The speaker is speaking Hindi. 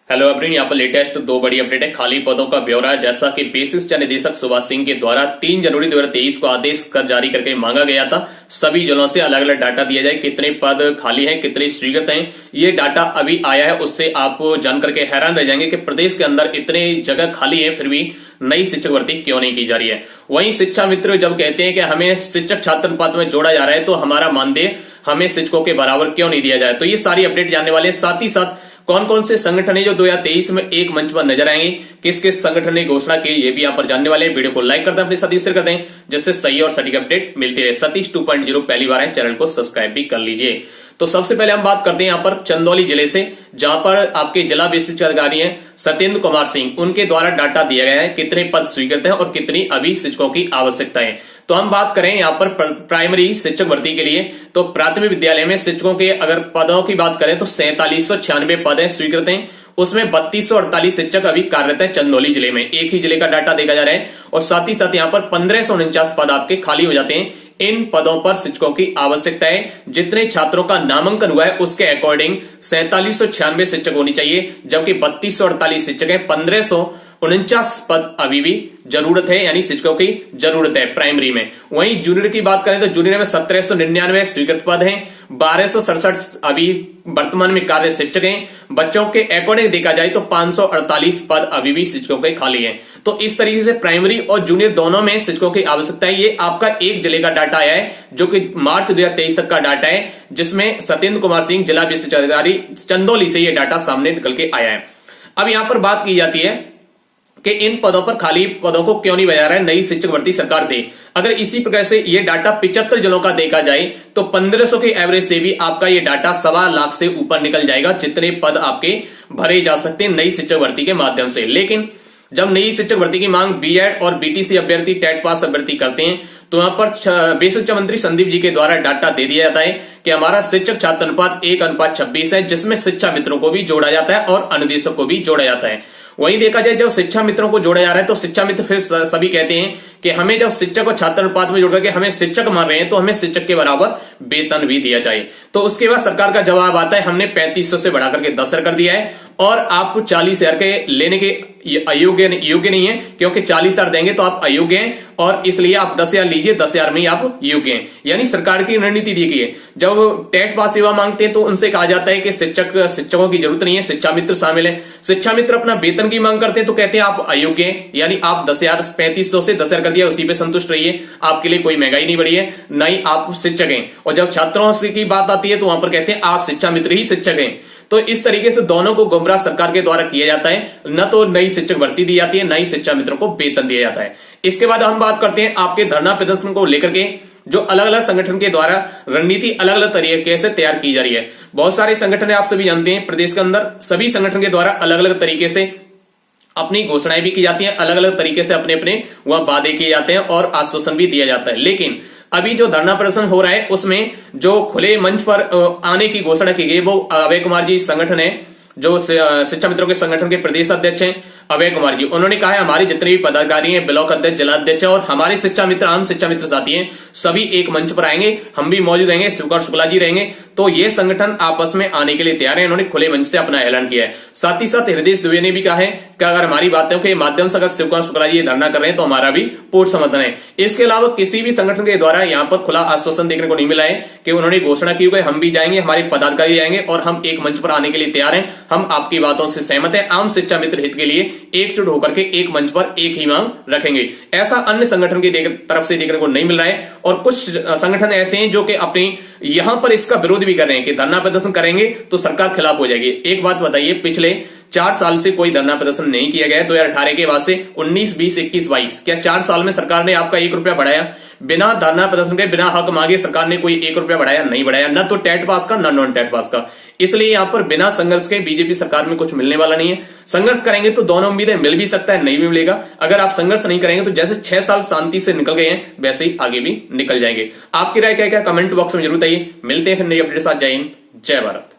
हेलो एवरीवन, यहाँ पर लेटेस्ट दो बड़ी अपडेट है। खाली पदों का ब्यौरा है। जैसा कि बेसिस निदेशक सुभाष सिंह के द्वारा 3 जनवरी 2023 को आदेश कर जारी करके मांगा गया था, सभी जिलों से अलग अलग डाटा दिया जाए, कितने पद खाली हैं, कितने स्वीकृत हैं। ये डाटा अभी आया है, उससे आप जान करके हैरान रह जाएंगे कि प्रदेश के अंदर इतने जगह खाली है, फिर भी नई शिक्षक भर्ती क्यों नहीं की जा रही है। वहीं शिक्षा मित्र जब कहते हैं कि हमें शिक्षक छात्र अनुपात में जोड़ा जा रहा है, तो हमारा मानदेय हमें शिक्षकों के बराबर क्यों नहीं दिया जाए। तो ये सारी अपडेट जानने वाले, साथ ही साथ कौन कौन से संगठन है जो 2023 में एक मंच पर नजर आएंगे, किस किस संगठन ने घोषणा की, ये भी यहां पर जानने वाले हैं। वीडियो को लाइक कर दें, अपने साथी शेयर कर दें, जिससे सही और सटीक अपडेट मिलती रहे। सतीश 2.0 पहली बार है, चैनल को सब्सक्राइब भी कर लीजिए। तो सबसे पहले हम बात करते हैं यहां पर चंदौली जिले से, जहां पर आपके जिला विशिष्ट अधिकारी हैं सत्येंद्र कुमार सिंह, उनके द्वारा डाटा दिया गया है कितने पद स्वीकृत हैं और कितनी अभी शिक्षकों की आवश्यकता है। तो हम बात करें यहां पर प्राइमरी शिक्षक भर्ती के लिए, तो प्राथमिक विद्यालय में शिक्षकों के अगर पदों की बात करें तो 4796 पद है स्वीकृत हैं, उसमें 3248 शिक्षक अभी कार्यरत है चंदौली जिले में। एक ही जिले का डाटा देखा जा रहा है, और साथ ही साथ यहां पर 1549 पद आपके खाली हो जाते हैं। इन पदों पर शिक्षकों की आवश्यकता है, जितने छात्रों का नामांकन हुआ है उसके अकॉर्डिंग 4796 शिक्षक होनी चाहिए, जबकि 3248 शिक्षक है। 1549 पद अभी भी जरूरत है, यानी शिक्षकों की जरूरत है प्राइमरी में। वहीं जूनियर की बात करें तो जूनियर में 1799 स्वीकृत पद हैं, 1267 अभी वर्तमान में कार्य शिक्षक हैं। बच्चों के अकॉर्डिंग देखा जाए तो 548 पद अभी भी शिक्षकों के खाली हैं। तो इस तरीके से प्राइमरी और जूनियर दोनों में शिक्षकों की आवश्यकता है। ये आपका एक जिले का डाटा आया है, जो कि मार्च 2023 तक का डाटा है, जिसमें सत्येंद्र कुमार सिंह जिला विशिष्ट अधिकारी चंदौली से यह डाटा सामने निकल के आया है। अब यहां पर बात की जाती है कि इन पदों पर खाली पदों को क्यों नहीं बजा रहा है नई शिक्षक भर्ती सरकार दे। अगर इसी प्रकार से ये डाटा 75 जिलों का देखा जाए तो 1500 के एवरेज से भी आपका ये डाटा 1.25 लाख से ऊपर निकल जाएगा, जितने पद आपके भरे जा सकते हैं नई शिक्षक भर्ती के माध्यम से। लेकिन जब नई शिक्षक भर्ती की मांग बीएड और बीटीसी अभ्यर्थी, टेट पास अभ्यर्थी करते हैं, तो यहां पर बेसिक मंत्री संदीप जी के द्वारा डाटा दे दिया जाता है कि हमारा शिक्षक छात्र अनुपात 1:26 है, जिसमें शिक्षा मित्रों को भी जोड़ा जाता है और अनुदेशक को भी जोड़ा जाता है। वहीं देखा जाए जब शिक्षा मित्रों को जोड़ा जा रहा है तो शिक्षा मित्र फिर सभी कहते हैं कि हमें जब शिक्षक और छात्र अनुपात में जोड़ करके हमें शिक्षक मान रहे हैं, तो हमें शिक्षक के बराबर वेतन भी दिया जाए। तो उसके बाद सरकार का जवाब आता है, हमने 3500 से बढ़ा करके 10,000 कर दिया है, और आप 40,000 के लेने के योग्य नहीं है, क्योंकि 40,000 देंगे तो आप अयोग्य हैं, और इसलिए आप 10,000 लीजिए, 10,000 में ही आप योग्य हैं। यानी सरकार की रणनीति देखिए, जब टेट पास सेवा मांगते हैं तो उनसे कहा जाता है कि शिक्षकों की जरूरत नहीं है, शिक्षा मित्र शामिल है। शिक्षा मित्र अपना वेतन की मांग करते हैं तो कहते हैं आप अयोग्य हैं, यानी आप 10,000 3500 से 10,000 कर दिया, उसी पे संतुष्ट रहिए, आपके लिए कोई महंगाई नहीं बढ़ी है, नहीं आप शिक्षक हैं। और जब छात्रों की बात आती है तो वहां पर कहते हैं आप शिक्षा मित्र ही शिक्षक हैं। तो इस तरीके से दोनों को गुमराह सरकार के द्वारा किया जाता है, न तो नई शिक्षक भर्ती दी जाती है, नई शिक्षा मित्रों को वेतन दिया जाता है। इसके बाद हम बात करते हैं आपके धरना प्रदर्शन को लेकर के, जो अलग अलग संगठन के द्वारा रणनीति अलग अलग तरीके से तैयार की जा रही है। बहुत सारे संगठन आप सभी जानते हैं, प्रदेश के अंदर सभी संगठन के द्वारा अलग अलग तरीके से अपनी घोषणाएं भी की जाती हैं, अलग अलग तरीके से अपने अपने वह वादे किए जाते हैं और आश्वासन भी दिया जाता है। लेकिन अभी जो धरना प्रदर्शन हो रहा है उसमें जो खुले मंच पर आने की घोषणा की गई, वो अभय कुमार जी संगठन है, जो शिक्षा मित्रों के संगठन के प्रदेश अध्यक्ष हैं अभय कुमार जी। उन्होंने कहा है हमारे जितने भी पदाधिकारी हैं, ब्लॉक अध्यक्ष, जिला अध्यक्ष और हमारे शिक्षा मित्र, आम शिक्षा मित्र साथी हैं, सभी एक मंच पर आएंगे, हम भी मौजूद रहेंगे, शिवकुमार शुक्ला जी रहेंगे। तो ये संगठन आपस में आने के लिए तैयार है, इन्होंने खुले मंच से अपना ऐलान किया है। साथ ही साथ हृदय दुबे ने भी कहा है कि अगर हमारी बातों के माध्यम से अगर शिवकुमार शुक्ला जी धरना कर रहे हैं तो हमारा भी पूर्ण समर्थन है। इसके अलावा किसी भी संगठन के द्वारा यहाँ पर खुला आश्वासन देखने को नहीं मिला है कि उन्होंने घोषणा की हुई हम भी जाएंगे, हमारे पदाधिकारी जाएंगे और हम एक मंच पर आने के लिए तैयार हैं, हम आपकी बातों से सहमत है, आम शिक्षा मित्र हित के लिए एकजुट होकर एक मंच पर एक ही मांग रखेंगे। ऐसा अन्य संगठन की तरफ से देखने को नहीं मिल रहा है, और कुछ संगठन ऐसे हैं जो कि अपने यहां पर इसका विरोध भी कर रहे हैं कि धरना प्रदर्शन करेंगे तो सरकार खिलाफ हो जाएगी। एक बात बताइए, पिछले 4 साल से कोई धरना प्रदर्शन नहीं किया गया है, 2018 के बाद से 19, 20, 21, 22, क्या 4 साल में सरकार ने आपका 1 रुपया बढ़ाया? बिना धरना प्रदर्शन के, बिना हक मांगे सरकार ने कोई 1 रुपया बढ़ाया? नहीं बढ़ाया, न तो टेट पास का न नॉन टेट पास का। इसलिए यहां पर बिना संघर्ष के बीजेपी सरकार में कुछ मिलने वाला नहीं है। संघर्ष करेंगे तो दोनों उम्मीदें मिल भी सकता है, नहीं भी मिलेगा। अगर आप संघर्ष नहीं करेंगे तो जैसे 6 साल शांति से निकल गए हैं वैसे ही आगे भी निकल जाएंगे। आपकी राय क्या क्या कमेंट बॉक्स में जरूर बताइए। मिलते हैं फिर नई अपडेट के साथ। जय हिंद, जय भारत।